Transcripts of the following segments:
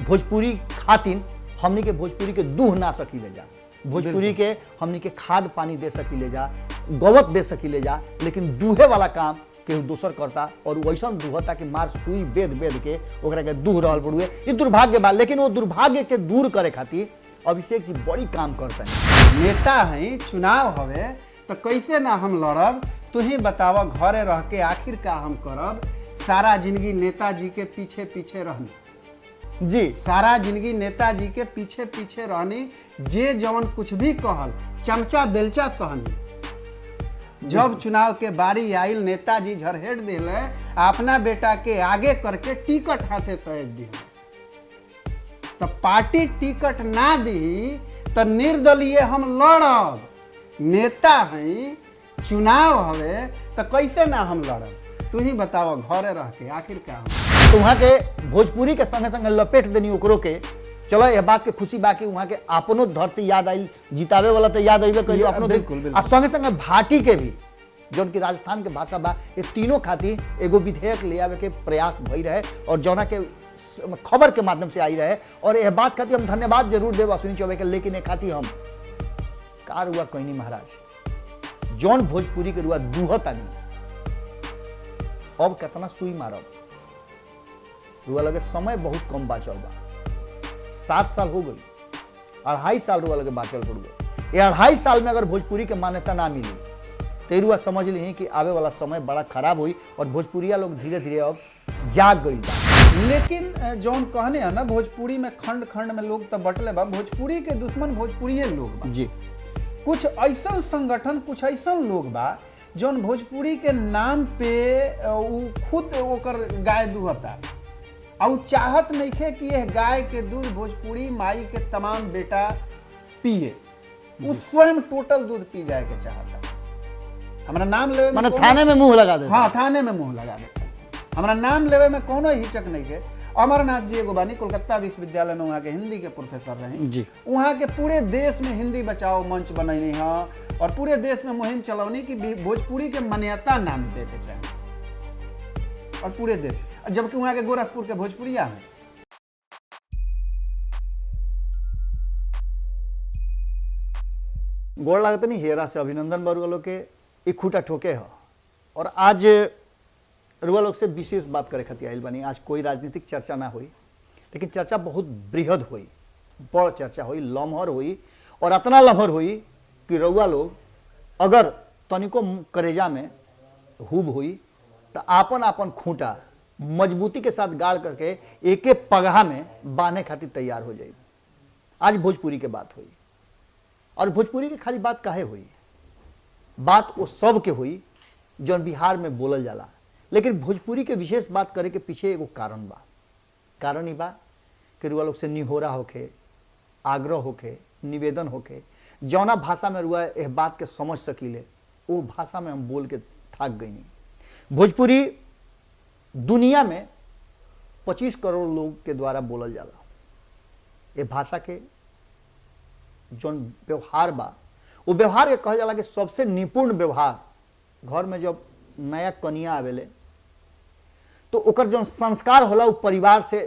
भोजपुरी खातिन हमनी के भोजपुरी के दूह ना सकी ले जा, भोजपुरी के हमनी के खाद पानी दे सकी ले जा, गवत दे सकी ले जा, लेकिन दूहे वाला काम केहू दोसर करता और वैसा दूहता कि मार सुई बेद बेद के ओकरा के दूह रहल पड़ुए। ये दुर्भाग्य बा, लेकिन वो दुर्भाग्य के दूर करे खातिर अभिषेक जी बड़ी काम करते हैं। नेता है, चुनाव हवे तो कैसे ना हम लड़ब, तू ही बतावा घरे रह के आखिर का हम करब। सारा जिंदगी नेताजी के पीछे पीछे रहनी जी, सारा जिंदगी नेताजी के पीछे पीछे रहनी, जे जवन कुछ भी कहल चमचा बेलचा सहनी। जब चुनाव के बारी आइल नेताजी झरहेट दिले, अपना बेटा के आगे करके टिकट हाथे सहेज दिया। तो पार्टी टिकट ना दी तो निर्दलीय हम लड़ब। नेता हैं, चुनाव हवे तो कैसे ना हम लड़ब, तू ही बताओ घरे रह के आखिर का हम। तो वहाँ के भोजपुरी के संगे संगे लपेट देनी ओकरो के। चलो यह बात के खुशी बाकी वहाँ के अपनो धरती याद आई, जितावे वाला तो याद अबे करियो अपनो। बिल्कुल। आ संगे संगे भाटी के भी जौन की राजस्थान के भाषा बा, ये तीनों खातिर एगो विधेयक ले आवे के प्रयास भई रहे और जौना के खबर के माध्यम से आई रहे। और यह बात खातिर हम धन्यवाद जरूर देव अश्विनी चौबे के, लेकिन एक खातिर हम कार हुआ कहनी महाराज जौन भोजपुरी के रुआ दूहता नहीं, अब कितना सुई मारब। रुआ लगे समय बहुत कम बाचल बा, 7 साल हो गई, 2.5 साल रुआ लगे बाचल पड़ गए। ये 2.5 साल में अगर भोजपुरी के मान्यता ना मिली तो रुआ समझ ली कि आवे वाला समय बड़ा खराब हुई और भोजपुरिया लोग धीरे धीरे अब जाग गई बा। लेकिन जौन कहने है ना, भोजपुरी में खंड खंड में लोग तो बटले बा, भोजपुरी के दुश्मन भोजपुरी लोग बा जी। कुछ ऐसा संगठन, कुछ ऐसा लोग बा जौन भोजपुरी के नाम पे खुद ओकर गाय दुहता और चाहत नहीं खे कि यह गाय के दूध भोजपुरी माई के तमाम बेटा पिए, वो स्वयं टोटल दूध पी जाए के चाहता। हमारा नाम लेवे माने थाने में मुंह लगा दे। हाँ, थाने में मुंह लगा दे। हमारा नाम लेवे में कोनो हिचक नहीं के। अमरनाथ जी एगो बानी, कोलकाता विश्वविद्यालय में वहाँ के हिंदी के प्रोफेसर रहे जी। वहाँ के पूरे देश में हिंदी बचाओ मंच बनैनी है और पूरे देश में मुहिम चलौनी कि भोजपुरी के मान्यता नाम दे के चाहे, और पूरे देश, जबकि वहाँ के गोरखपुर के भोजपुरिया हैं। गोड़ लागत नहीं हेरा से अभिनंदन बरुआ लोग के इखूटा ठोके हो। और आज रुआ लोग से विशेष बात करे खातिर आइल बनी। आज कोई राजनीतिक चर्चा ना हुई, लेकिन चर्चा बहुत बृहद हुई, बड़ चर्चा हुई, लम्हर हुई। और इतना लम्हर हुई कि रुआ लोग अगर तनिको करेजा में हुब हुई तो आपन आपन खूंटा मजबूती के साथ गाड़ करके एक एक पगहा में बांधे खातिर तैयार हो जाए। आज भोजपुरी के बात हुई, और भोजपुरी के खाली बात काहे हुई, बात वो सब के हुई जौन बिहार में बोलल जाला। लेकिन भोजपुरी के विशेष बात करे के पीछे एगो कारण बा। कारण ही बा कि रुआ लोग से निहोरा होके, आग्रह होके, निवेदन होके, जौना भाषा में रुआ यह बात के समझ सकीले वो भाषा में हम बोल के थक गई। नहीं, भोजपुरी दुनिया में 25 करोड़ लोग के द्वारा बोलल जाला। ये भाषा के जौन व्यवहार बा, वो व्यवहार के कहल जाला कि सबसे निपुण व्यवहार। घर में जब नया कनिया आवेले तो ओकर जौन संस्कार होला वो परिवार से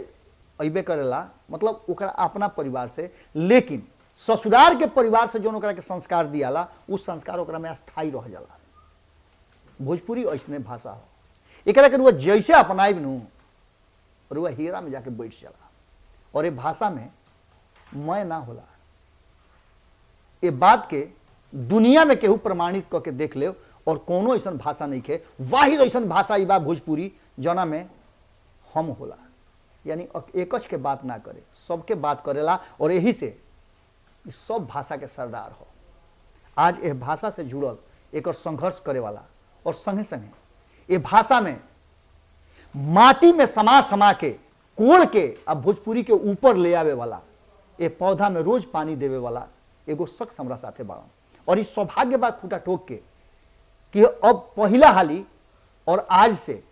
अइबे करेला, मतलब ओकरा अपना परिवार से। लेकिन ससुराल के परिवार से जौन ओकरा के संस्कार दियाला, वो संस्कार ओकरा में अस्थायी रह जाला। भोजपुरी ऐसने भाषा हो, एकरा के रुआ जैसे अपनाइब नु, रुआ हीरा में जाके बैठ जाला। और ये भाषा में मैं ना होला, ये बात के दुनिया में केहू प्रमाणित करके देख ले। और कोनो ऐसा भाषा नहीं के, वाहिद ऐसा भाषा ई बा भोजपुरी जना में हम होला, यानी एकच के बात ना करे, सबके बात करेला। और यही से सब भाषा के सरदार हो। आज यह भाषा से जुड़ल एक संघर्ष करे वाला, और संगे संगे ये भाषा में माटी में समा समा के कोड़ के अब भोजपुरी के ऊपर ले आवे वाला, ये पौधा में रोज पानी देवे वाला एगो शख्स हमरा साथे बाड़न। और इस सौभाग्य बात खूटा ठोक के कि अब पहला हाली और आज से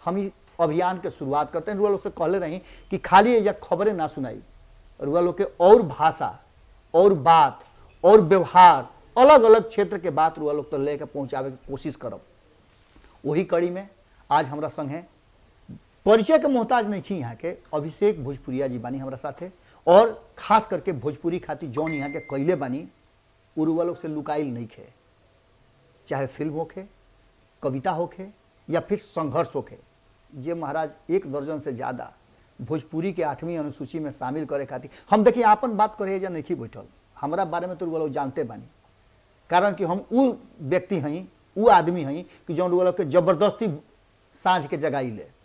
हम अभियान के शुरुआत करते हैं। रुआ लोग से कहले रही कि खाली या खबरें ना सुनाई, रुआ लोग के और भाषा और बात और व्यवहार, अलग अलग क्षेत्र के बात रुआ लोग तो लेकर पहुंचावे की कोशिश करब। वही कड़ी में आज हमरा संगे परिचय के मोहताज नहीं थी यहाँ के अभिषेक भोजपुरिया जी बानी हमारा साथे, और खास करके भोजपुरी खातिर जौन यहाँ के कैले बानी उरुआ लोग से लुकाइल नहीं खे, चाहे फिल्म होखे, कविता होखे या फिर संघर्ष होखे। जे महाराज 1 दर्जन से ज़्यादा भोजपुरी के 8वीं अनुसूची में शामिल करे खातिर हम देखिए आपन बात करे या नहीं बैठल, हमारा बारे में तो रुआ लोग जानते बानी, कारण कि हम उ व्यक्ति हई, उ आदमी हई कि जौन रुआ लोग के जबरदस्ती साँझ के जगाई ले,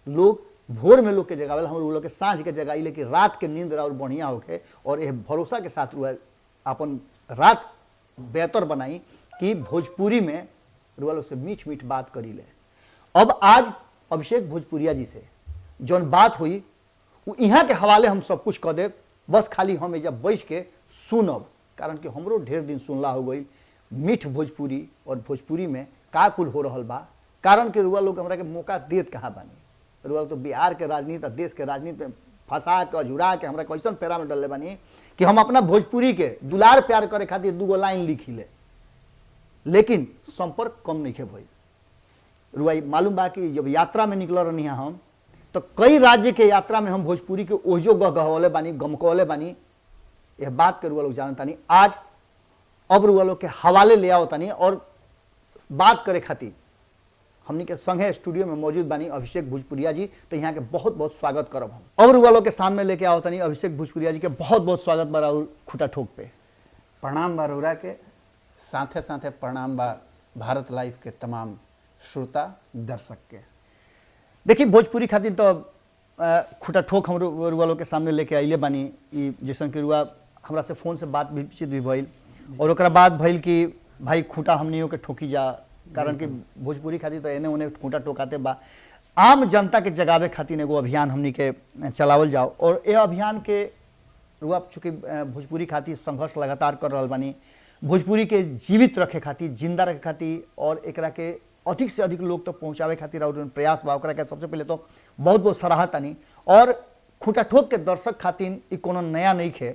लोग भोर में लोग के जगावेला, हम लोग के साँझ के जगाई ले कि रात के नींद और बढ़िया होके, और यह भरोसा के साथ रुआ अपन रात बेहतर बनाई कि भोजपुरी में रुआ लोग से मीठ मीठ बात करी ले। अब आज अभिषेक भोजपुरिया जी से जौन बात हुई वो यहाँ के हवाले हम सब कुछ कह देव, बस खाली हम एजा बैठ के सुनब, कारण कि हमरो ढेर दिन सुनला हो गई मीठ भोजपुरी और भोजपुरी में का कुल हो रहल बा। कारण कि रुआ लोग हमरा के मौका देत कहाँ बानी, रुआ तो बिहार के राजनीति देश के राजनीति में फंसा के अझुरा के हमरा कैसन पैरा में डलले बानी कि हम अपना भोजपुरी के दुलार प्यार करे खातिर 2 लाइन लिखी ले, लेकिन संपर्क कम नहीं भइल। रुआ मालूम बा कि जब यात्रा में निकल रही हम तो कई राज्य के यात्रा में हम भोजपुरी के ओझो गहवले बानी, गमकवले बानी, यह बात के रुआ लोग जानतानी। आज अब रुआ लोग के हवाले ले आओ तानी और बात करे खातिर हमनी के संगे स्टूडियो में मौजूद बानी अभिषेक भोजपुरिया जी, तो यहाँ के बहुत बहुत स्वागत करब हम। अब रुआ लोग के सामने लेके आओ तानी अभिषेक भोजपुरिया जी के बहुत बहुत स्वागत बा और खुटा ठोक पे। प्रणाम बा रउरा के, साथे साथे प्रणाम बा भारत लाइव के तमाम श्रोता दर्शक के। देखिए भोजपुरी खातिर तो खुटा ठोक हम रुआ लोग के सामने लेके आइले बानी, ई जैसन कि रुआ हमरा से फ़ोन से बात भी भइल और ओकरा बाद भइल कि भाई खूंटा हमनियों के ठोकी जा, कारण कि भोजपुरी खातिर तो एने ओने खूंटा ठोकाते बा। आम जनता के जगावे खातिर एगो अभियान हमनी के चलावल जाओ, और ये अभियान के रुआ चूँकि भोजपुरी खातिर संघर्ष लगातार कर रहल बानी, भोजपुरी के जीवित रखे खातिर, जिंदा रखे खातिर और एकरा के अधिक से अधिक लोग तक पहुँचावे खातिर और प्रयास बा, ओकरा के सबसे पहले तो बहुत बहुत सराहतानी। और खूंटा ठोक के दर्शक खातिर ई कोनो नया नहीं खे।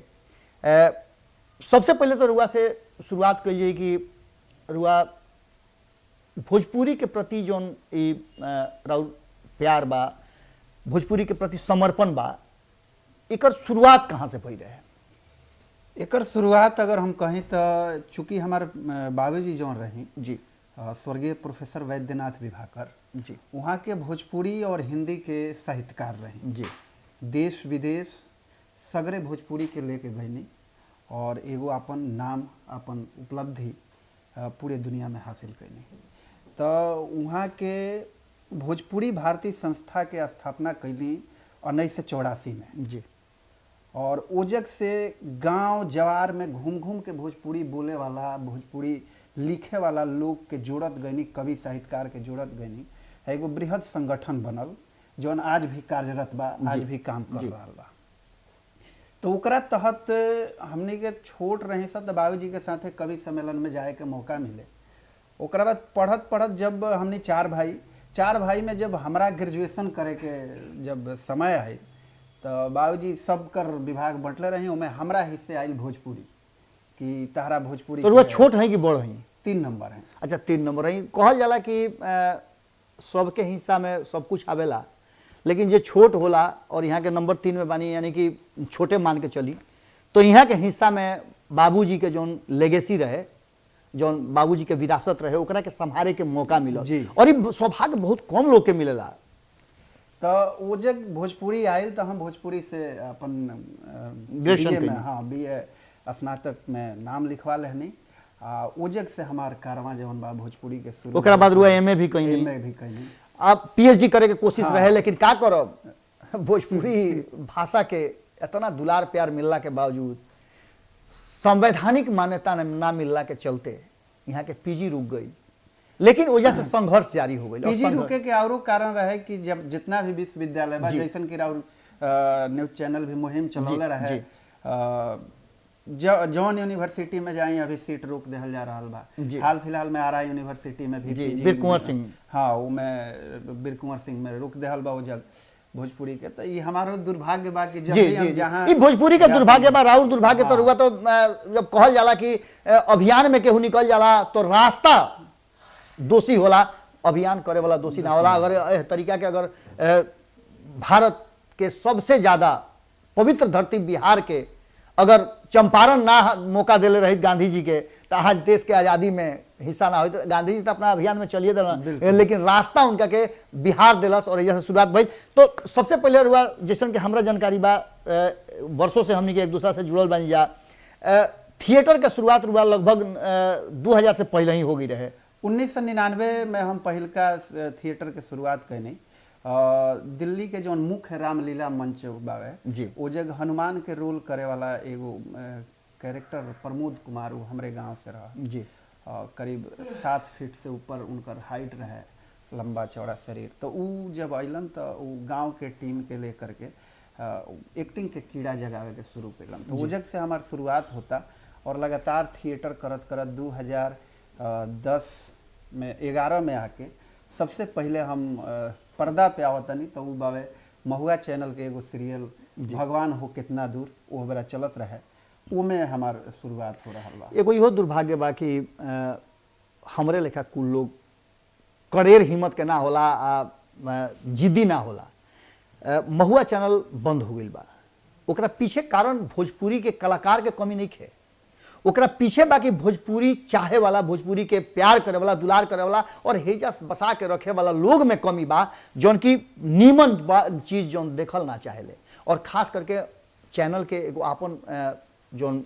सबसे पहले तो रुआ से शुरुआत करिए कि रुआ भोजपुरी के प्रति जौन राउर प्यार बा, भोजपुरी के प्रति समर्पण बा, एकर शुरुआत कहाँ से भई रहे? एकर शुरुआत अगर हम कहें तो चूँकि हमारे बाबूजी जौन रही जी, स्वर्गीय प्रोफेसर वैद्यनाथ विभाकर जी, वहाँ के भोजपुरी और हिंदी के साहित्यकार रहे जी, देश विदेश सगरे भोजपुरी के लेके गईनी और एगो अपन नाम, अपन उपलब्धि पूरे दुनिया में हासिल कैनी। तो वहाँ के भोजपुरी भारती संस्था के स्थापना कैली 1984 में जी, और ओजक से गांव जवार में घूम घूम के भोजपुरी बोले वाला, भोजपुरी लिखे वाला लोग के जोड़त गईनी, कवि साहित्यकार के जोड़त गईनी, एगो बृहद संगठन बनल जौन आज भी कार्यरत बा, आज भी काम कर रहा बा। तो ओकरा तहत हमने के छोट रहे सब तो बाबूजी के साथे कवि सम्मेलन में जाए के मौका मिले। ओकरा बाद पढ़त पढ़त जब हमने 4 भाई में जब हमरा ग्रेजुएशन करे के जब समय आई तो बाबूजी सब कर विभाग बंटले रहे, ओमे हमरा हिस्से आयल भोजपुरी कि तहरा भोजपुरी। तो रुआ छोट है कि बड़ है? 3 नंबर है। अच्छा 3 नंबर है। कहल जाला कि सबके हिस्सा में सब कुछ आवेला, लेकिन जे छोट होला और यहाँ के नंबर 3 में बानी, यानी कि छोटे मान के चली, तो यहाँ के हिस्सा में बाबूजी के जौन लेगेसी रहे, जौन बाबूजी के विरासत रहे, ओकरा के संभाले के मौका मिलल जी। और ये सौभाग्य बहुत कम लोग के मिलेला। तो वो जब भोजपुरी आयल तो हम भोजपुरी से अपन ग्रेजुएशन BA में, हाँ BA स्नातक में नाम लिखवा लेनी। ओजक से हमार कारवां जवन बा भोजपुरी के शुरू, ओकरा बाद रुआ MA भी कहीं, MA भी कहीं, आप PhD करे के कोशिश रहे, लेकिन का करब, भोजपुरी भाषा के इतना दुलार प्यार मिलला के बावजूद संवैधानिक मान्यता ना मिलला के चलते यहाँ के PG रुक गई, लेकिन वजह से संघर्ष जारी हो गई। PG रुके के औरो कारण रहे कि जब जितना भी विश्वविद्यालय बा, जैसन कि न्यूज चैनल भी मुहिम चलौले रहे, जौन यूनिवर्सिटी में जाई अभी सीट रोक देहल जा रहा बा। हाल फिलहाल में आरा यूनिवर्सिटी में भी बीर कुंवर सिंह, हाँ वो में बीर कुंवर सिंह में रोक देहल बा। वो जग भोजपुरी के तो ये हमारो दुर्भाग्य बा कि जब भी हम जहाँ ई भोजपुरी के दुर्भाग्य बा, राउर दुर्भाग्य तो रुआ तो जब कहल जाला कि अभियान में केहू निकल जाला तो रास्ता दोषी होला, अभियान करे वाला दोषी ना होला। अगर एह तरीका के अगर भारत के सबसे ज़्यादा पवित्र धरती बिहार के अगर चंपारण ना मौका दिले रही गांधी जी के तो आज देश के आज़ादी में हिस्सा ना हो। तो गांधी जी तो अपना अभियान में चलिए दिल, लेकिन रास्ता उनका के बिहार दिलस और यह शुरुआत भई। तो सबसे पहले हुआ जैसन कि हमरा जानकारी बा वर्षों से हमनी के एक दूसरा से जुड़ल बनी जा, थिएटर के शुरुआत हुआ लगभग 2000 से पहले ही हो गई रहे। 1999 में हम पहिल का थिएटर के शुरुआत कैनी। दिल्ली के जो मुख्य रामलीला मंच बावे जी, ओ जगह हनुमान के रोल करे वाला एगो कैरेक्टर प्रमोद कुमार वो हमरे गांव से रहा जी। करीब 7 फीट से ऊपर उनकर हाइट रहे, लंबा चौड़ा शरीर। तो ऊ जब अलन तो ऊ गांव के टीम के लेकर के एक्टिंग के कीड़ा जगावे के शुरू कैलन। तो वो जग से हमार शुरुआत होता और लगातार थिएटर करत करत 2010 में 11 में आके सबसे पहले हम पर्दा पे आवतनी तो ऊ बावे महुआ चैनल के एगो सीरियल भगवान हो कितना दूर वो बेरा चलत रहे, वो में हमार शुरुआत हो रहा बा। एगो इहो दुर्भाग्य बा कि हमरे लेखा कुल लोग कड़ेर हिम्मत के ना होला, जिद्दी ना होला। महुआ चैनल बंद हो गई बा, ओकरा पीछे कारण भोजपुरी के कलाकार के कमी नहीं है, ओकरा पीछे बाकी भोजपुरी चाहे वाला, भोजपुरी के प्यार करे वाला, दुलार करे वाला और हेजा बसा के रखे वाला लोग में कमी बा, जौन की नीमन चीज जौन देखल ना चाहेले। और खास करके चैनल के एगो आपन जौन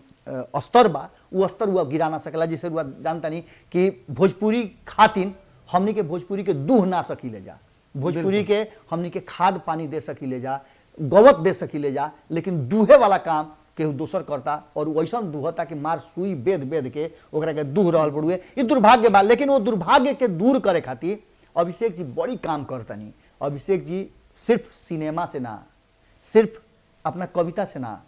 स्तर बा वो स्तर हुआ गिरा ना सकेला। जिसे हुआ जानता नहीं कि भोजपुरी खातिन हमनी के भोजपुरी के दूह ना सकीले जा, भोजपुरी के हमनी के खाद पानी दे सकीले जा, गवत दे सकीले जा, लेकिन दूहे वाला काम केहू दोसर करता और वैसा दूहता कि मार सुई बेद बेद के ओकरा के दूह रहल पड़ुए। ये दुर्भाग्य बा, लेकिन वो दुर्भाग्य के दूर करे खातिर अभिषेक जी बड़ी काम करतनी। अभिषेक जी सिर्फ सिनेमा से ना, सिर्फ अपना कविता से ना,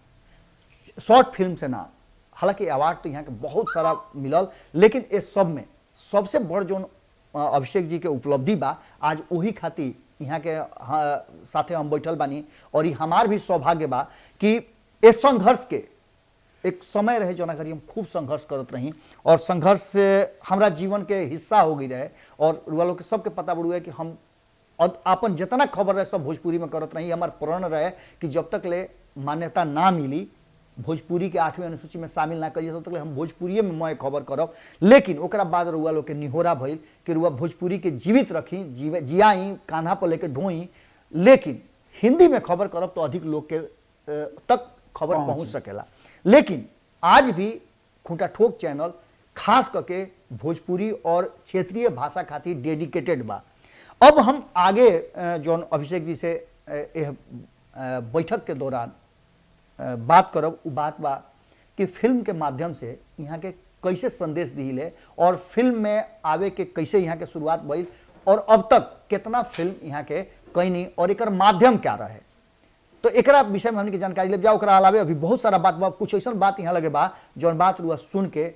शॉर्ट फिल्म से ना, हालांकि अवार्ड तो यहाँ के बहुत सारा मिलल, लेकिन इस सब में सबसे बड़ जो अभिषेक जी के उपलब्धि बा आज वही खातिर यहाँ के साथे हम बैठल बानी। और ये हमार भी सौभाग्य बा कि इस संघर्ष के एक समय रहे जना करी हम खूब संघर्ष करत रही और संघर्ष से हमारा जीवन के हिस्सा हो गई रहे। और रुआ के सबके पता बड़ुए कि हम अपन जितना खबर रहे सब भोजपुरी में करत रही। हमार प्रण रहे कि जब तक ले मान्यता ना मिली, भोजपुरी के 8वीं अनुसूची में शामिल ना करिए, तब तक ले हम भोजपुरी में मैं खबर करब। लेकिन ओकरा बाद रुआ लोग के निहोरा भइल कि रुआ भोजपुरी के जीवित रखी, जियाई, कान्हा पर लेके ढोई, लेकिन हिंदी में खबर करब तो अधिक लोग के तक खबर पहुंच सकेला। लेकिन आज भी खूंटा ठोक चैनल खास करके भोजपुरी और क्षेत्रीय भाषा खातिर डेडिकेटेड बा। अब हम आगे जौन अभिषेक जी से बैठक के दौरान बात करब, वो बात बा कि फिल्म के माध्यम से यहाँ के कैसे संदेश दिले और फिल्म में आवे के कैसे यहाँ के शुरुआत भइल और अब तक कितना फिल्म यहाँ के कैनी और एकर माध्यम क्या रहे। तो एकरा विषय में हमने की जानकारी ले जाओ। ओकरा अलावे अभी बहुत सारा बात बा, कुछ ऐसा बात यहाँ लगे बा जौन बात रुआ सुन के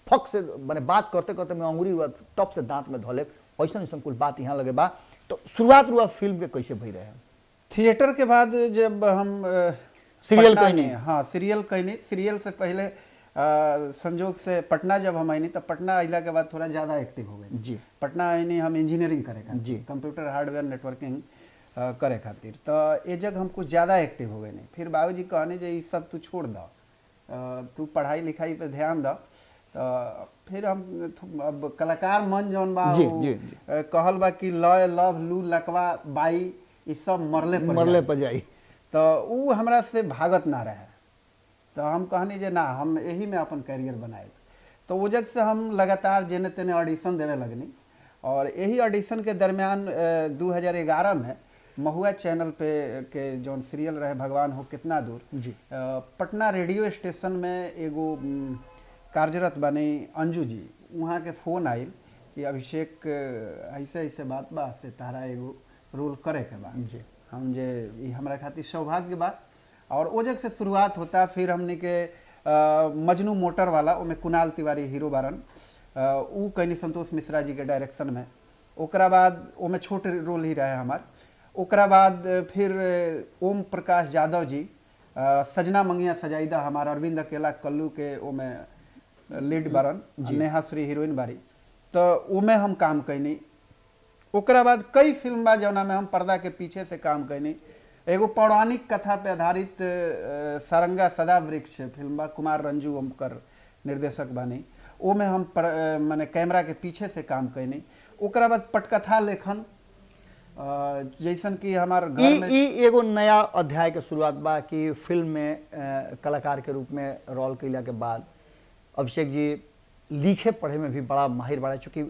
फक से मैंने बात करते करते मैं अंगुरी रुआ टप से दांत में धोले, ऐसा ऐसा कुछ बात यहाँ लगे बा। तो शुरुआत रुआ फिल्म के कैसे भई रहे? थिएटर के बाद जब हम सीरियल कहनी, हाँ सीरियल कहनी, सीरियल से पहले संजोग से पटना जब हम आईनी तब पटना आइला के बाद थोड़ा ज़्यादा एक्टिव हो गए जी। पटना आईनी हम इंजीनियरिंग करे जी, कंप्यूटर हार्डवेयर नेटवर्किंग करे खातिर। तो ये जगह हम कुछ ज़्यादा एक्टिव हो गए नहीं। फिर बाबूजी कहने जे ये सब तू छोड़ दो, तू पढ़ाई लिखाई पे ध्यान दो। तो फिर हम अब कलाकार मन जौन बा कहल बा कि लय लव लू लकवा बाई ये सब मरले पर जाई, तो ऊ हमरा से भागत ना रहे। तो हम कहनी जे ना हम यही में अपन कैरियर बनाए। तो वो जग से हम लगातार जेने तेने ऑडिशन देवे लगनी और यही ऑडिशन के दरमियान 2011 में महुआ चैनल पे के जौन सीरियल रहे भगवान हो कितना दूर जी, पटना रेडियो स्टेशन में एगो कार्यरत बने अंजू जी, वहाँ के फ़ोन आयल कि अभिषेक ऐसे ऐसे बात बा से तारा एगो रोल करे के बा जी। हम जे ये हमारा खातिर सौभाग्य बा। और ओ जग से शुरुआत होता। फिर हमने के मजनू मोटर वाला ओमे कुणाल तिवारी हीरो बारन, ऊ कहनी संतोष मिश्रा जी के डायरेक्शन में। ओकरा बाद ओमे छोट रोल ही रहे हमार। ओकरा बाद फिर ओम प्रकाश यादव जी सजना मंगिया सजाइदा हमार, अरविंद अकेला कल्लू के ओमे लीड बारन, नेहा श्री हीरोइन बारी। तो ओमे हम काम कैनी। ओकरा बाद कई फिल्म बा जौना में हम पर्दा के पीछे से काम कैनी। एगो पौराणिक कथा पे आधारित सारंगा सदा वृक्ष फिल्म बा, कुमार रंजू ओमकर निर्देशक बानी। ओ में हम माने कैमरा के पीछे से काम कैनी। ओकरा बाद पटकथा लेखन जैसन कि हमार घर में एगो नया अध्याय के शुरुआत बा कि फिल्म में कलाकार के रूप में रोल कैला के बाद अभिषेक जी लिखे पढ़े में भी बड़ा माहिर बड़ा, चूँकि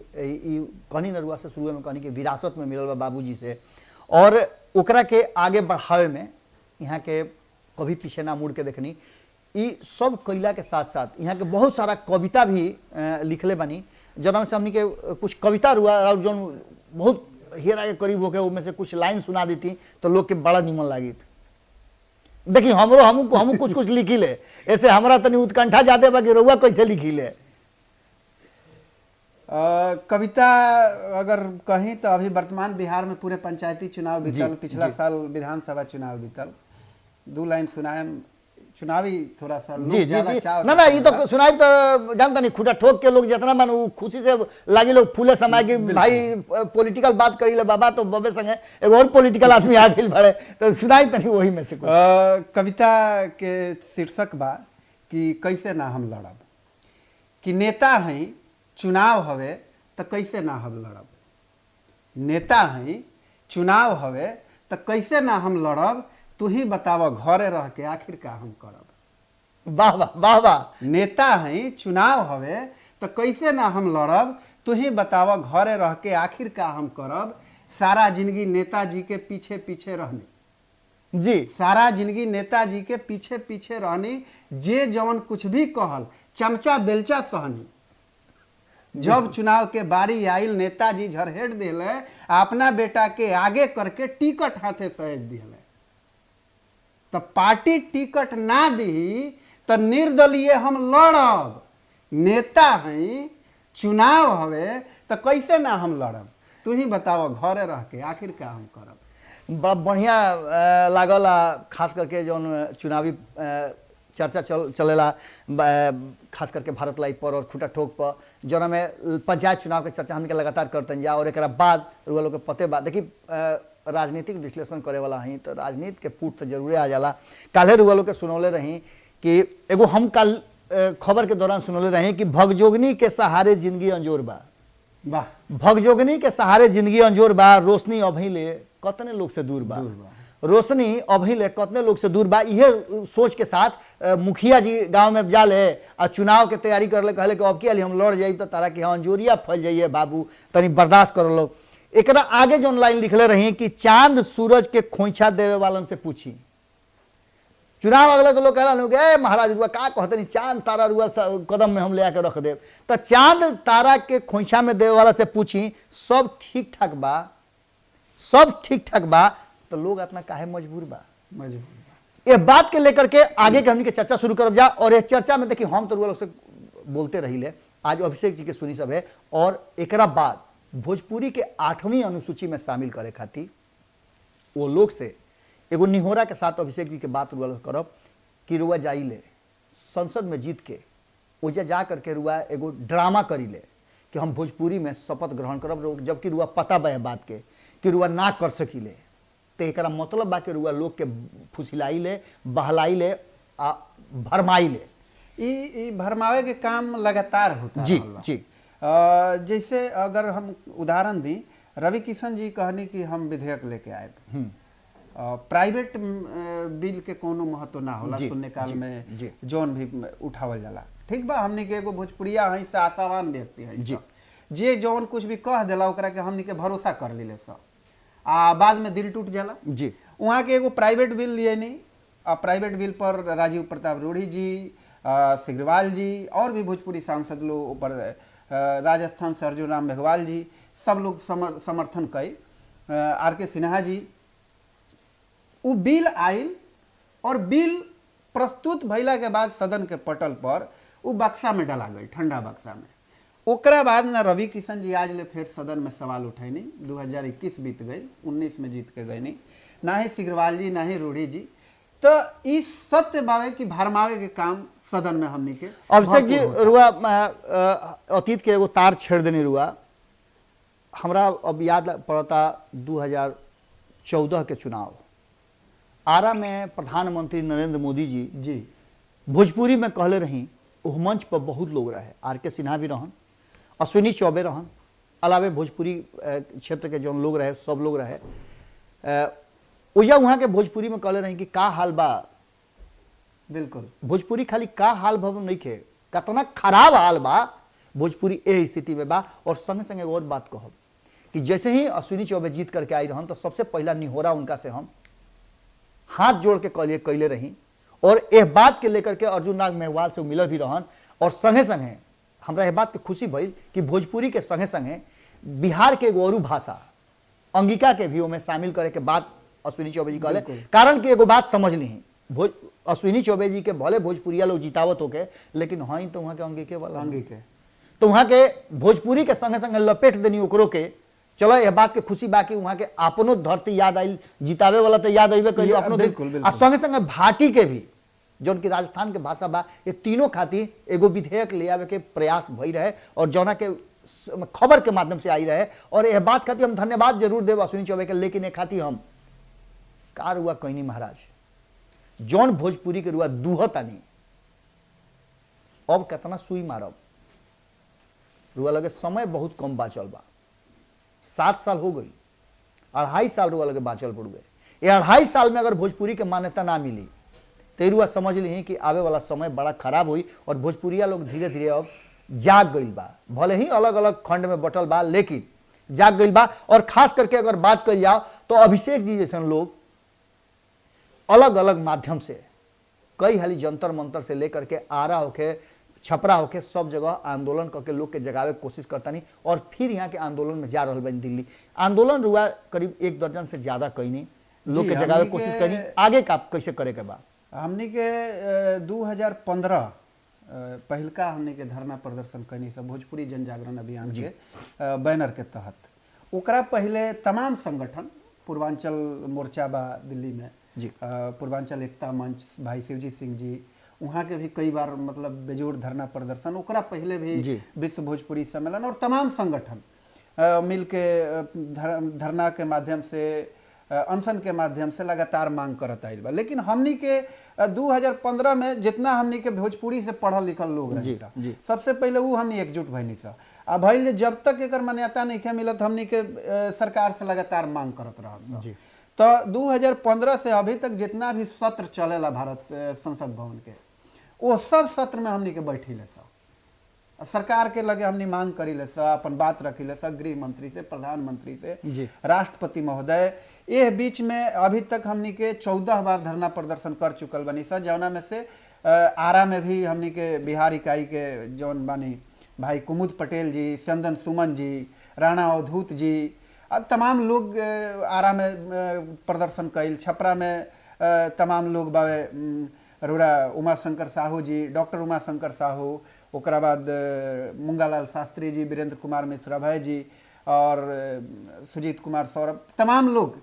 कहानी नरुआ से शुरू में कहानी के विरासत में मिलल बा बाबूजी से, और ओकरा के आगे बढ़ावे में यहाँ के कभी पीछे ना मुड़ के देखनी। ई सब कैला के साथ साथ यहाँ के बहुत सारा कविता भी लिखले बनी, जना से हमनी के कुछ कविता रुआ और जो बहुत हेरा के करीब होके उनमें से कुछ लाइन सुना देती तो लोग के बड़ा निमन लागी। देखिए हम कुछ कुछ लिखी ले, ऐसे हमारा तनी उत्कंठा जाते बा कि रउआ कैसे लिखी ले। कविता अगर कहीं तो अभी वर्तमान बिहार में पूरे पंचायती चुनाव बीतल, पिछला साल विधानसभा चुनाव बीतल, 2 लाइन सुनाए। चुनावी थोड़ा सा लोग ज्यादा चाव ना ये तो सुनाई तो जानता नहीं, खुटा ठोक के लोग जितना मन खुशी से लागी लोग फूले समय की भाई पॉलिटिकल बात करी ले बाबा, तो बबे संगे एगो और पॉलिटिकल आदमी आ गई बड़े, तो सुनाई तनी वही में से कविता के शीर्षक बा कि कैसे ना हम लड़ब, कि नेता हैं चुनाव हवे तो कैसे ना हम लड़ब, नेता हैं चुनाव हवे तो कैसे ना हम लड़ब, तू ही बताव घरे रह के आखिर का हम करब। वाह वाह वाह वाह। नेता हैं चुनाव हवे तो कैसे ना हम लड़ब, तू ही बताव घरे रह के आखिर का हम करब। सारा जिंदगी नेताजी के पीछे पीछे रहनी जी, सारा जिंदगी नेताजी के पीछे पीछे रहनी। जे जवन कुछ भी कहल चमचा बेलचा सहनी। जब चुनाव के बारी आइल नेताजी झरहेट दिले, अपना बेटा के आगे करके टिकट हाथे सहेज दिले। तो पार्टी टिकट ना दी तो निर्दलीय हम लड़ब। नेता हैं चुनाव हवे तो कैसे ना हम लड़ब, तू ही बताओ घरे रह के आखिर का हम करब। बड़ा बढ़िया लागल, खास करके जो चुनावी चर्चा चलेला खास करके भारत लाइव पर और खुटा ठोक पर, जोना में पंचायत चुनाव के चर्चा हमके लगातार करते जा। और एक बाद रुआ लोग के पते बा, देखी राजनीतिक विश्लेषण करे वाला हई तो राजनीति के फूट तो जरूरे आ जाला। काल्हे रुआ लोग के सुनौले रही कि एगो हम कल खबर के दौरान सुनौले रही कि भगजोगनी के सहारे जिंदगी अंजोर बा। वाह, भगजोगनी के सहारे जिंदगी अंजोर बा, रोशनी अभी ले कतने लोग से दूर बा, रोशनी अभी ले कतने लोग से दूर बा। यह सोच के साथ मुखिया जी गांव में जा ले और चुनाव के तैयारी कर ले, कहले कि अब की हम लड़ जाई तो तारा कि हाँ अंजोरिया फैल जाइए बाबू, तनी बर्दाश्त कर लो। एकरा आगे जो लाइन लिखले रही कि चांद सूरज के खोइछा देवे वालन से पूछी। चुनाव अगले तो लोग कहला महाराज रुआ का कहते नहीं, चांद तारा रुआ कदम में हम ले आके रख देव, तो चांद तारा के खोइछा में देवे वाला से पूछी सब ठीक ठाक बा, सब ठीक ठाक बा, तो लोग अपना काहे मजबूर बा। ये बात के लेकर के आगे के हमनी के चर्चा शुरू करब जा। और ये चर्चा में देखिए हम तो रुआ लोग से बोलते रही ले, आज अभिषेक जी के सुनी सब है, और एकरा बाद भोजपुरी के 8वीं अनुसूची में शामिल करे खातिर वो लोग से एगो निहोरा के साथ अभिषेक जी के बात रुआ करब कि रुआ जाई ले संसद में जीत के ओजा जा करके रुआ एगो ड्रामा करी ले कि हम भोजपुरी में शपथ ग्रहण करब, जबकि रुआ पता बा बात के कि रुआ ना कर सकी ले। तो एकरा मतलब बा कि रुआ लोग के फुसिलाई ले, बहलाई ले, भरमाई ले। ई भरमावे के काम लगातार होता जी जी। जैसे अगर हम उदाहरण दी, रवि किशन जी कहनी कि हम विधेयक लेके आए, प्राइवेट बिल के कोनो महत्व ना होला सुनने काल में जौन भी उठावल जाला, ठीक बा। हमनी के एगो भोजपुरिया हई से आशावान व्यक्ति है, जे जौन कुछ भी कह देला ओकरा के हमनी के भरोसा कर लेले सब, बाद में दिल टूट जाला जी। वहाँ के एगो प्राइवेट बिल लिए नहीं, प्राइवेट बिल पर राजीव प्रताप रूढ़ी जी, सिग्रीवाल जी और भी भोजपुरी सांसद लोग ऊपर, राजस्थान से अर्जुन राम मेघवाल जी, सब लोग समर्थन कई, आर.के. सिन्हा जी। वो बिल आयल और बिल प्रस्तुत भइला के बाद सदन के पटल पर वो बक्सा में डाला गई, ठंडा बक्सा में। ओकरा बाद ना रवि किशन जी आज ले फिर सदन में सवाल उठैनी, 2021 बीत गई, 19 में जीत के गई नहीं, ना ही सिग्रीवाल जी ना ही रूढ़ी जी। तो इस सत्य बावे की भरमावे के काम सदन में हमनी के अभिषेक जी रुआ अतीत के एगो तार छेड़ देनी रुआ। हमरा अब याद पड़ता 2014 के चुनाव, आरा में प्रधानमंत्री नरेंद्र मोदी जी जी भोजपुरी में कहले रही, उह मंच पर बहुत लोग रहे, RK सिन्हा भी रहन, अश्विनी चौबे रहन, अलावे भोजपुरी क्षेत्र के जो लोग रहे सब लोग रहे। ओजा वहाँ के भोजपुरी में कहले रही कि का हाल बा, बिल्कुल भोजपुरी खाली का हाल भव नहीं खे, कतना खराब हाल बा भोजपुरी ए स्थिति में बा। और संगे संगे और बात कहब कि जैसे ही अश्विनी चौबे जीत करके आई रहन तो सबसे पहला निहोरा उनका से हम हाथ जोड़ के कैले रही, और यह बात के लेकर के अर्जुन नाग मेहवाल से मिलल भी रहन। और संगे संगे हमरा यह बात के खुशी भइल कि भोजपुरी के संगे संगे बिहार के एगो औरू भाषा अंगिका के भी ओमे शामिल करे के बात अश्विनी चौबे जी कहले। कारण कि एगो बात समझ ली, अश्विनी चौबे जी के भले भोजपुरिया लोग जितावत होके, लेकिन हई तो वहाँ के अंगिके वाला अंगिके, तो वहाँ के भोजपुरी के संगे संगे लपेट देनी ओकरो के। चलो यह बात के खुशी बाकी वहाँ के अपनो धरती याद आई, जितावे वाला तो याद अबे कहियो अपनो। आ संगे संगे भाटी के भी जौन की राजस्थान के भाषा बा, ये तीनों खातिर एगो विधेयक ले आवे के प्रयास भई रहे और जौना के खबर के माध्यम से आई रहे। और यह बात खातिर हम धन्यवाद जरूर देव अश्विनी चौबे के, लेकिन एक खातिर हम कार हुआ कहनी महाराज, जौन भोजपुरी के रुआ दूहतानी अब कितना सुई मारब, रुआ लगे समय बहुत कम बाचल बा, 7 साल हो गई, 2.5 साल रुआ लगे बाचल पड़ुए। ये 2.5 साल में अगर भोजपुरी के मान्यता ना मिली तो रुआ समझ ली कि आवे वाला समय बड़ा खराब हुई। और भोजपुरिया लोग धीरे धीरे अब जाग गई बा, भले ही अलग अलग खंड में बटल बा, लेकिन जाग गई बा। और खास करके अगर बात कर जाओ तो अभिषेक जी जैसे लोग अलग अलग माध्यम से कई हाली जंतर मंतर से लेकर के आरा होके छपरा होके सब जगह आंदोलन करके लोग के जगावे के कोशिश करता नहीं। और फिर यहाँ के आंदोलन में जा रहा बनी दिल्ली आंदोलन रुआ करीब 1 दर्जन से ज्यादा कहीं लोग के जगावे कोशिश करी। आगे का कैसे करे के बा? हमनी के 2015 पहलका हमनी के धरना प्रदर्शन कनी सब भोजपुरी जन जागरण अभियान के बैनर के तहत। ओकरा पहले तमाम संगठन, पूर्वांचल मोर्चा बा दिल्ली में जी, पूर्वांचल एकता मंच भाई शिवजी सिंह जी, वहाँ के भी कई बार मतलब बेजोड़ धरना प्रदर्शन। ओकरा पहले भी विश्व भोजपुरी सम्मेलन और तमाम संगठन मिल के धरना के माध्यम से, अनशन के माध्यम से लगातार मांग करत आइल बा। लेकिन हमनी के 2015 में जितना हमनी के भोजपुरी से पढ़ल लिखल लोग रहे, सबसे पहले वो हमनी एकजुट भइनी सा। आ भइल जब तक एकर मान्यता नहीं मिलत, हमनी के सरकार से लगातार मांग करत रहल। तो 2015 से अभी तक जितना भी सत्र चलेला भारत संसद भवन के, वो सब सत्र में हमनी के बैठी ले सा, सरकार के लगे हमनी मांग करी ले सा, अपन बात रखी ले सा, गृह मंत्री से, प्रधानमंत्री से, राष्ट्रपति महोदय। ये बीच में अभी तक हमनी के 14 बार धरना प्रदर्शन कर चुकल बनी सा, जौना में से आरा में भी हमनी के बिहार इकाई के जौन बानी भाई कुमुद पटेल जी, चंदन सुमन जी, राणा अवधूत जी, तमाम लोग आरा में प्रदर्शन कैल। छपरा में तमाम लोग बावे, अरोड़ा उमा शंकर साहू जी, डॉक्टर उमा शंकर साहू, ओकरा बाद मुंगालाल शास्त्री जी, वीरेंद्र कुमार मिश्रा भाई जी और सुजीत कुमार सौरभ, तमाम लोग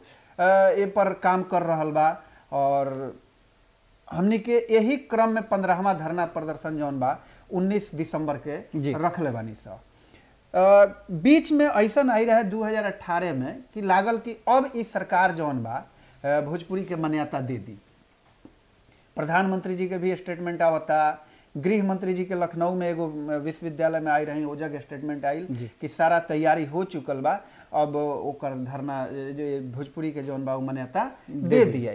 ये पर काम कर रहल बा। और हमनी के यही क्रम में 15वां धरना प्रदर्शन जौन बा 19 दिसंबर के रखले बानी सा। बीच में ऐसा आई रहे 2018 में कि लागल कि अब इस सरकार जौन बा भोजपुरी के मान्यता दे दी। प्रधानमंत्री जी के भी स्टेटमेंट आवता, गृह मंत्री जी के लखनऊ में एगो विश्वविद्यालय में आई रही, ओजा के स्टेटमेंट आयल कि सारा तैयारी हो चुकल बा, अब ओकर धरना जो भोजपुरी के जौन बा मान्यता दे दिया।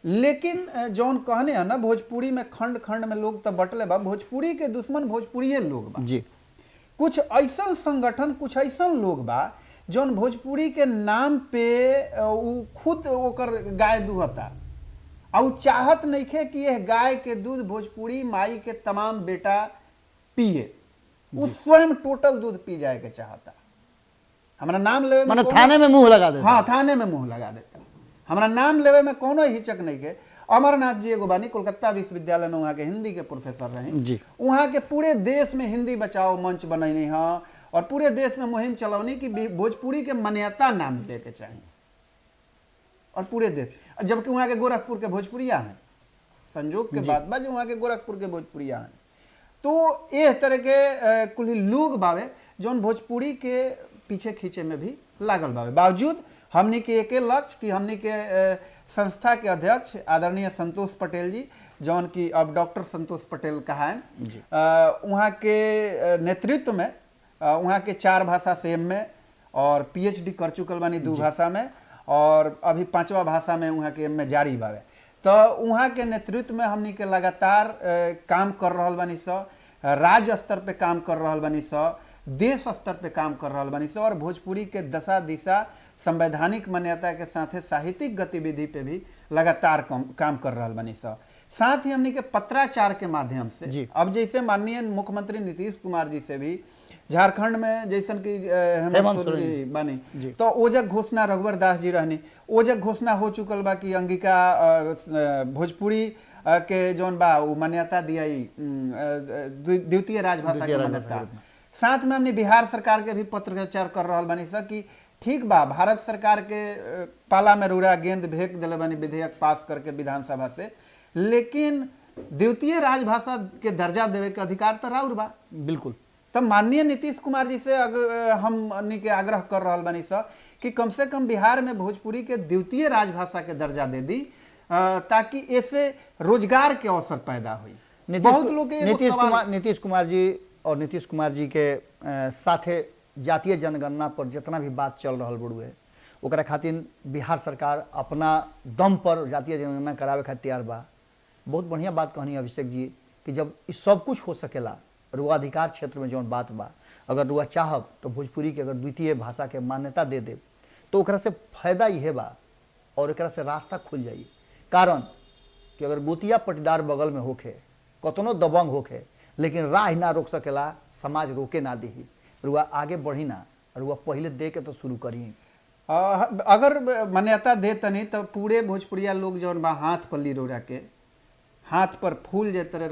लेकिन जौन कहने है ना, भोजपुरी में खंड खंड में लोग तो बटले बा, भोजपुरी के दुश्मन भोजपुरी लोग बा जी। कुछ ऐसा संगठन, कुछ ऐसा लोग बा जौन भोजपुरी के नाम पे खुद ओकर गाय दुहता, और चाहत नहीं खे कि यह गाय के दूध भोजपुरी माई के तमाम बेटा पिए, वो स्वयं टोटल दूध पी जाए के चाहता। हमारा नाम लेवे में थाने में मुंह लगा देता। हाँ, थाने में मुंह लगा देता। हमारा नाम लेवे में कोनो हिचक नहीं के। अमरनाथ जी एगो बानी, कोलकाता विश्वविद्यालय में वहाँ के हिंदी के प्रोफेसर रहे, वहाँ के पूरे देश में हिंदी बचाओ मंच बनैनी है और पूरे देश में मुहिम चलौनी कि भोजपुरी के मान्यता नाम दे के चाहिए, और पूरे देश। जबकि वहाँ के गोरखपुर के भोजपुरिया हैं, संजोग के बात बा जो वहाँ के गोरखपुर के भोजपुरिया हैं। तो ये तरह के कुल लोग बावे जौन भोजपुरी के पीछे खींचे में भी लागल बावे। बावजूद हमनी के एके लक्ष्य कि हमनी के संस्था के अध्यक्ष आदरणीय संतोष पटेल जी, जौन की अब डॉक्टर संतोष पटेल कहा है, वहाँ के नेतृत्व में वहाँ के 4 भाषा से एमए और पीएचडी कर चुकल बानी 2 भाषा में, और अभी 5वां भाषा में वहाँ के एमए जारी बावे। तो वहाँ के नेतृत्व में हमनी के लगातार काम कर रहल बानी स, राज्य स्तर पे काम कर रहल बानी स, देश स्तर पे काम कर रहल बानी स, और भोजपुरी के दशा दिशा संवैधानिक मान्यता के साथ साहित्यिक गतिविधि पे भी लगातार काम कर रहल बानी स। साथ ही हमनी के पत्राचार के माध्यम से अब जैसे माननीय मुख्यमंत्री नीतीश कुमार जी से भी झारखंड में जैसन की हेमंत सोरेन जी बानी, तो ओजक घोषणा रघुवर दास जी रहनी, ओजक घोषणा हो चुकल बा कि अंगिका भोजपुरी के जौन बा वो मान्यता दिया द्वितीय राजभाषा के मान्यता। साथ में हमने बिहार सरकार के भी पत्राचार कर रहा बानी सा कि ठीक बा, भारत सरकार के पाला में रूड़ा गेंद भेज दिले बानी विधेयक पास करके विधानसभा से, लेकिन द्वितीय राजभाषा के दर्जा देवे के अधिकार तो राउर बा। बिल्कुल। तब माननीय नीतीश कुमार जी से हम के आग्रह कर रहा बानी सा कि कम से कम बिहार में भोजपुरी के द्वितीय राजभाषा के दर्जा दे दी, ताकि ऐसे रोजगार के अवसर पैदा हुई। बहुत लोग नीतीश कुमार जी और नीतीश कुमार जी के साथे जातीय जनगणना पर जितना भी बात चल रहा बड़ुए, ओकरा खातिर बिहार सरकार अपना दम पर जातीय जनगणना करावे खातिर तैयार बा। बहुत बढ़िया बात कहनी अभिषेक जी कि जब इस सब कुछ हो सकेला, रुआ अधिकार क्षेत्र में जौन बात बा, अगर रुआ चाहब तो भोजपुरी के अगर द्वितीय भाषा के मान्यता दे दे तो ओकरा से फायदा ये बा और एकरा से रास्ता खुल जाई। कारण कि अगर गोतिया पटीदार बगल में होखे, कतनो दबंग होखे, लेकिन राह ना रोक सकेला, समाज रोके ना दी, रुआ आगे बढ़ी ना, रुआ पहले दे के तो शुरू करी। अगर मान्यता दे तनी तो पूरे भोजपुरिया लोग जौन बा हाथ पल्ली रोड़ा के, हाथ पर फूल जे तरह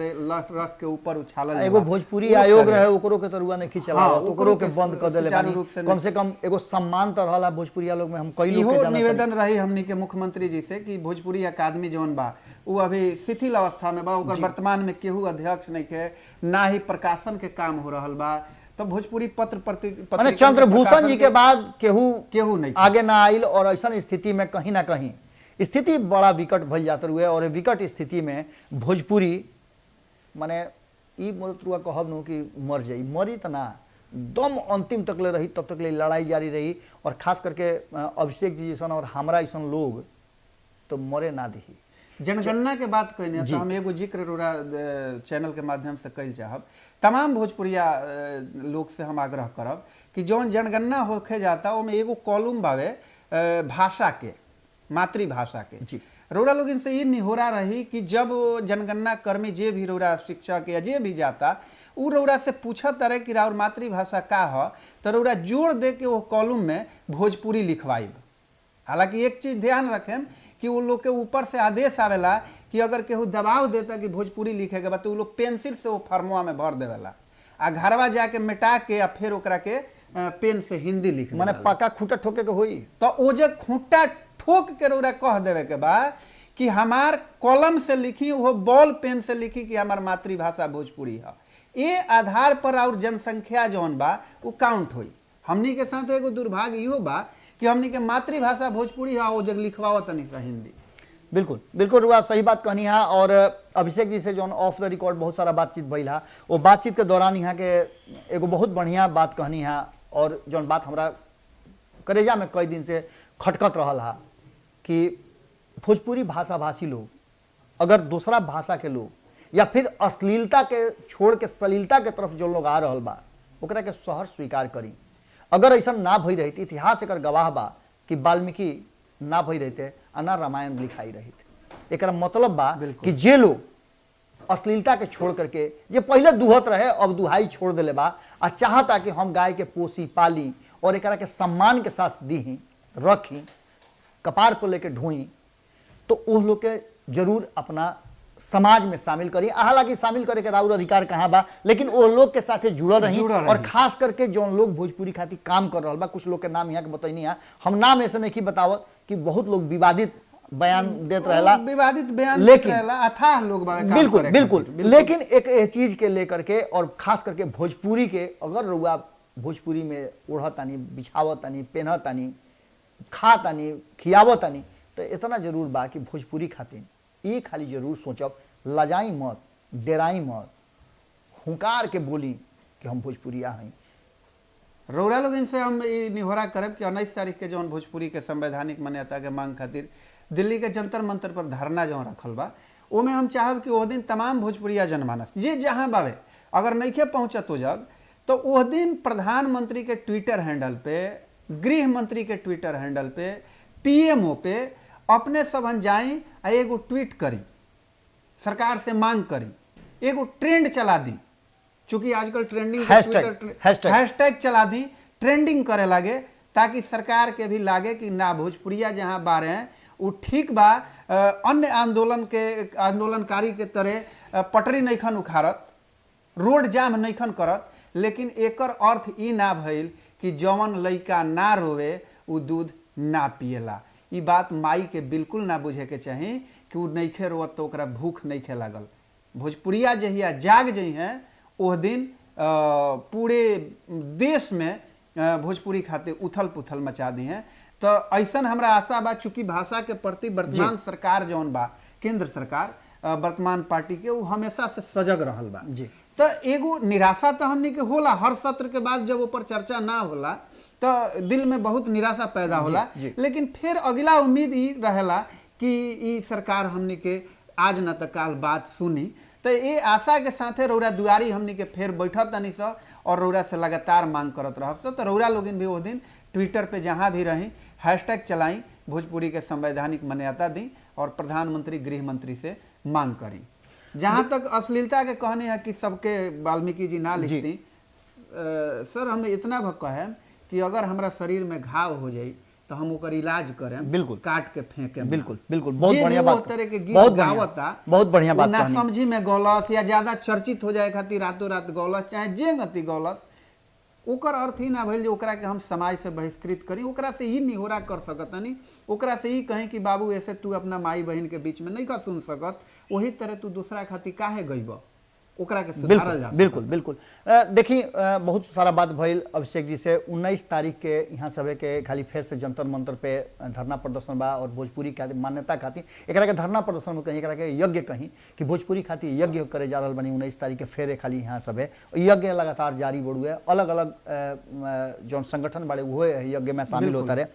रख के ऊपर उछालल, एगो भोजपुरी आयोग रहे ओकरो के तरुआ नहीं खिंचला, ओकरो के बंद कर देले बानी। कम से कम एगो सम्मान तो रहला भोजपुरिया लोग में। हम कई लोग के निवेदन रही हमनी के मुख्यमंत्री जी से कि भोजपुरी अकादमी जौन बा वो अभी शिथिल अवस्था में बा, ओकर वर्तमान में केहू अध्यक्ष नहीं के, ना ही प्रकाशन के काम हो रहल बा। तो भोजपुरी पत्र चंद्रभूषण जी के बाद केहू नहीं आगे ना आइल, और ऐसा स्थिति में कहीं ना कहीं स्थिति बड़ा विकट भल जाते हुए, और विकट स्थिति में भोजपुरी माने ई मोरुआ कहब नु कि मर जाई, मरी तो ना, दम अंतिम तक ले रही, तब तक ले लड़ाई जारी रही। और खास करके अभिषेक जी जैसन और हमरा ऐसा लोग तो मरे ना दी। जनगणना के बात कहने तो हम एगो जिक्र रोरा चैनल के माध्यम से कल चाहब, तमाम भोजपुरिया लोग से हम आग्रह करब कि जौन जनगणना होके जाता वो में एगो कॉलम बावे भाषा के, मातृभाषा के। रोरा लोग इनसे ये निहोरा रही कि जब जनगणना कर्मी जे भी रोरा शिक्षक या जे भी जाता, उ रोरा से पूछत रहे कि राउर मातृभाषा का हो, तो रोरा जोड़ दे के वो कॉलम में भोजपुरी लिखवाइब। हालांकि एक चीज ध्यान रखें कि वो लोग के ऊपर से आदेश आवेला कि अगर केहू दबाव देता कि भोजपुरी लिखेगा बा, तो वो लोग पेंसिल से वो फॉर्मुआ में भर देवेला, आ घरवा जाके मिटा के आ फिर ओकरा के पेन से हिंदी लिख माने पक्का खूंटा ठोके के होई। तो ओ जे खूंटा ठोक के रोरा कह देवे के बा कि हमार कलम से लिखी, वो बॉल पेन से लिखी कि हमार मातृभाषा भोजपुरी है। ये आधार पर और जनसंख्या जौन बा वो काउंट हुई। हमनी के साथ एगो दुर्भाग्य इहो बा कि हमनी के मातृभाषा भोजपुरी है, वो जग लिखवावत नहीं सा हिंदी। बिल्कुल बिल्कुल रुआ सही बात कहनी है। और अभिषेक जी से जौन ऑफ द रिकॉर्ड बहुत सारा बातचीत भइल है, वो बातचीत के दौरान यहाँ के एगो बहुत बढ़िया बात कहनी है, और जौन बात हमरा करेजा में कई दिन से खटकत रहल है कि भोजपुरी भाषा भाषी लोग अगर दूसरा भाषा के लोग या फिर अश्लीलता के छोड़ के सलीलता के तरफ जो लोग आ रहल बा, ओकरा के सहर स्वीकार करी। अगर ऐसा ना भई रही, इतिहास एकर गवाह बा कि वाल्मीकि ना भई रहते आ ना रामायण लिखाई रही। एकरा मतलब बा कि जे लोग अश्लीलता के छोड़ करके जे पहले दुहत रहे अब दुहाई छोड़ देले बा, आ चाहता कि हम गाय के पोसी पाली और एकरा के सम्मान के साथ दी रखी, कपार पर लेके ढोई, तो वो लोग के जरूर अपना समाज में शामिल करी। हालांकि शामिल करे के राउर अधिकार कहाँ बा, लेकिन वो लोग के साथ जुड़ल रही। और खास करके जो लोग भोजपुरी खातिर काम कर रहा बा, कुछ लोग के नाम यहाँ के बताइनी है, हम नाम ऐसे नहीं बतावत कि बहुत लोग विवादित बयान देते रहेला, विवादित बयान लेकिन अथाह लोग बिल्कुल बिल्कुल, लेकिन एक चीज के लेकर के और खास करके भोजपुरी के अगर रुआ भोजपुरी में ओढ़तानी, बिछावतानी, पहनतानी, खातानी, खियावतानी, तो इतना जरूर बा कि भोजपुरी खातिर ये खाली जरूर सोचब, लजाई मत, डेराई मत, हुंकार के बोली कि हम भोजपुरिया हैं। रौरा लोग इनसे हम ई निहोरा करब कि 19 तारीख के जौन भोजपुरी के संवैधानिक मान्यता के मांग खातिर दिल्ली के जंतर मंतर पर धरना जौन रखल बा, ओमे हम चाहब कि ओह दिन तमाम भोजपुरिया जनमानस जे जहाँ बावे, अगर नइखे पहुँचत हो जग, तो ओह दिन प्रधानमंत्री के ट्विटर हैंडल पे, गृह मंत्री के ट्विटर हैंडल पे, पीएमओ पे अपने सबन जाई आ एगो ट्वीट करी, सरकार से मांग करी, एगो ट्रेंड चला दी, चूंकि आजकल ट्रेंडिंग हैशटैग चला दी, ट्रेंडिंग करे लगे, ताकि सरकार के भी लागे कि ना भोजपुरिया जहाँ बारे हैं वो ठीक बा, अन्य आंदोलनकारी के तरह पटरी नइखन उखाड़त, रोड जाम नइखन करत, लेकिन एकर अर्थ ई ना भइल कि जवन लइका ना रोवे उ दूध ना पिएला। ई बात माई के बिल्कुल ना बुझे के चाही कि उ नइखे रोवत तो ओकरा भूख नइखे लागल। भोजपुरिया जहिया जाग जई हैं ओह दिन पूरे देश में भोजपुरी खातिर उथल पुथल मचा दी हैं। तो ऐसन हमरा आशा बा, चूंकि भाषा के प्रति वर्तमान सरकार जौन बा, केंद्र सरकार वर्तमान पार्टी के, वो हमेशा से सजग रहल बा जी। तो एगो निराशा तो हमनी के होला, हर सत्र के बाद जब ऊपर चर्चा ना होला तो दिल में बहुत निराशा पैदा होला, लेकिन फिर अगला उम्मीद ई रहेला कि ई सरकार हमनी के आज न तो काल बात सुनी। तो ये आशा के साथे रौरा दुआरी हमनी के फिर बैठत तनी सा और रौरा से लगातार मांग करत रहब सा। तो रौरा लोगिन भी वो दिन ट्विटर पे जहाँ भी रही हैशटैग चलाई, भोजपुरी के संवैधानिक मान्यता दी और प्रधानमंत्री गृह मंत्री से मांग करी। जहाँ तक अश्लीलता के कहने है कि सबके वाल्मीकि जी ना लिखती, सर हम इतना भक्का है कि अगर हमारा शरीर में घाव हो जाए तो हम ओकर इलाज करें, बिल्कुल काट के फेंके, बिल्कुल बिल्कुल, बहुत बढ़िया बात, तरह के गीत बहुत गावता, बहुत बढ़िया बात, ना समझी में गौलस या ज्यादा चर्चित हो जाए खातिर रातों रात गौलस, चाहे जे गति गौलस, ओकर अर्थ ही ना भइल जे ओकरा के हम समाज से बहिष्कृत करी, ओकरा से ही निहोरा कर सकतनी, ओकरा से ही कहीं कि बाबू ऐसे तू अपना माई बहन के बीच में नहीं का सुन सकत, वही तरह तू दूसरा खातिर काहे गइब, ओकरा के सुधारल जा। बिल्कुल बिल्कुल। देखिए बहुत सारा बात भइल अभिषेक जी से। 19 तारीख के यहाँ सभे के खाली फिर से जंतर मंतर पे धरना प्रदर्शन बा और भोजपुरी खातिर मान्यता खातिर एकरा के धरना प्रदर्शन में कहीं, एकरा के यज्ञ कहीं कि भोजपुरी खातिर यज्ञ करे जा रहल बनी 19 तारीख के फेरे खाली यहाँ सभे यज्ञ लगातार जारी बढ़ुए, अलग अलग जौन संगठन बाड़े वो यज्ञ में शामिल होता रहे।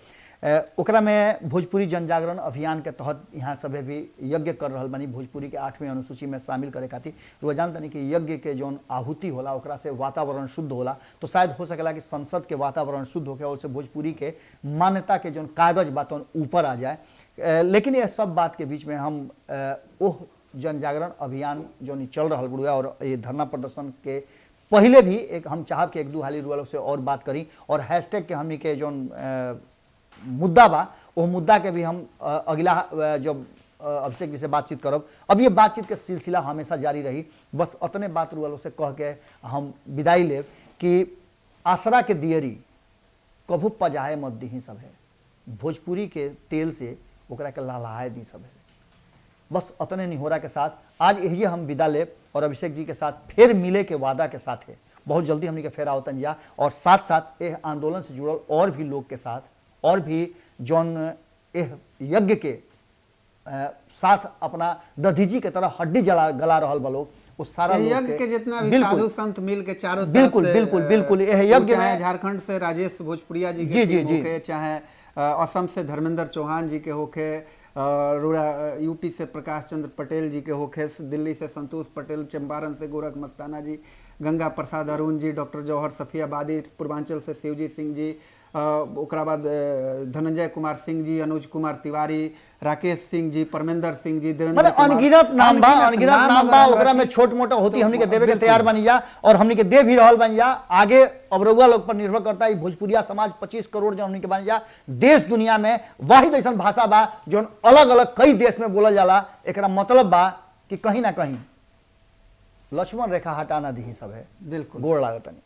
ओकरा में भोजपुरी जन जागरण अभियान के तहत यहाँ सभे भी यज्ञ कर रहल बनी भोजपुरी के 8वीं अनुसूची में शामिल करे खातिर। वो जानते नहीं कि यज्ञ के जौन आहुति होला ओकरा से वातावरण शुद्ध होला, तो शायद हो सकेला कि संसद के वातावरण शुद्ध होके और से भोजपुरी के मान्यता के जौन कागज बात ऊपर आ जाए। लेकिन ये सब बात के बीच में हम ओह जन जागरण अभियान जो चल रहा बुढ़ुआ और ये धरना प्रदर्शन के पहले भी एक हम चाहब कि 1-2 हाली रुआ लोग से और बात करी और हैशटैग के हमनी के जौन मुद्दा बा वो मुद्दा के भी हम अगला जब अभिषेक जी से बातचीत करब। अब ये बातचीत के सिलसिला हमेशा जारी रही। बस उतने बात रुआ लोग से कह के हम विदाई लेब कि आसरा के दियरी कभू पजाए मत दी सब है, भोजपुरी के तेल से ओकरा के लहलाए दी सब है। बस उतने निहोरा के साथ आज यही हम विदा लेब और अभिषेक जी के साथ फिर मिले के वादा के साथ है बहुत जल्दी हमने के फेर आवतन जा और साथ साथ यह आंदोलन से जुड़ल और भी लोग के साथ और भी जौन यज्ञ के साथ अपना दधीजी के तरह हड्डी गला रहल बा लोग, वो सारा यज्ञ के जितना भी साधु संत मिल के चारों तरफ बिल्कुल बिल्कुल बिल्कुल यह यज्ञ में झारखंड से राजेश भोजपुरिया जी के होके, चाहे असम से धर्मेंद्र चौहान जी के होके, यूपी से प्रकाश चंद्र पटेल जी के होके, दिल्ली से संतोष पटेल, चंपारण से गोरख मस्ताना जी, गंगा प्रसाद अरुण जी, डॉक्टर जौहर सफियाबादी, पूर्वांचल से शिवजी सिंह जी, ओकरा बाद धनंजय कुमार सिंह जी, अनुज कुमार तिवारी, राकेश सिंह जी, परमेंद्र सिंह जी, देवेंद्र अनगिनत नाम बा ओकरा में छोट मोटा होती हमनी के देवे के तैयार बनी जा और हमनी के दे भी रहल बन जा। आगे अब रउआ लोग पर निर्भर करता है भोजपुरिया समाज 25 करोड़ जो हमनी के बन जा, देश दुनिया में वाहिद ऐसा भाषा बा जो अलग अलग कई देश में बोलल जाला। एकरा मतलब बा कि कहीं ना कहीं लक्ष्मण रेखा हटाना दी सब है। बिल्कुल गोड़ लागत नहीं।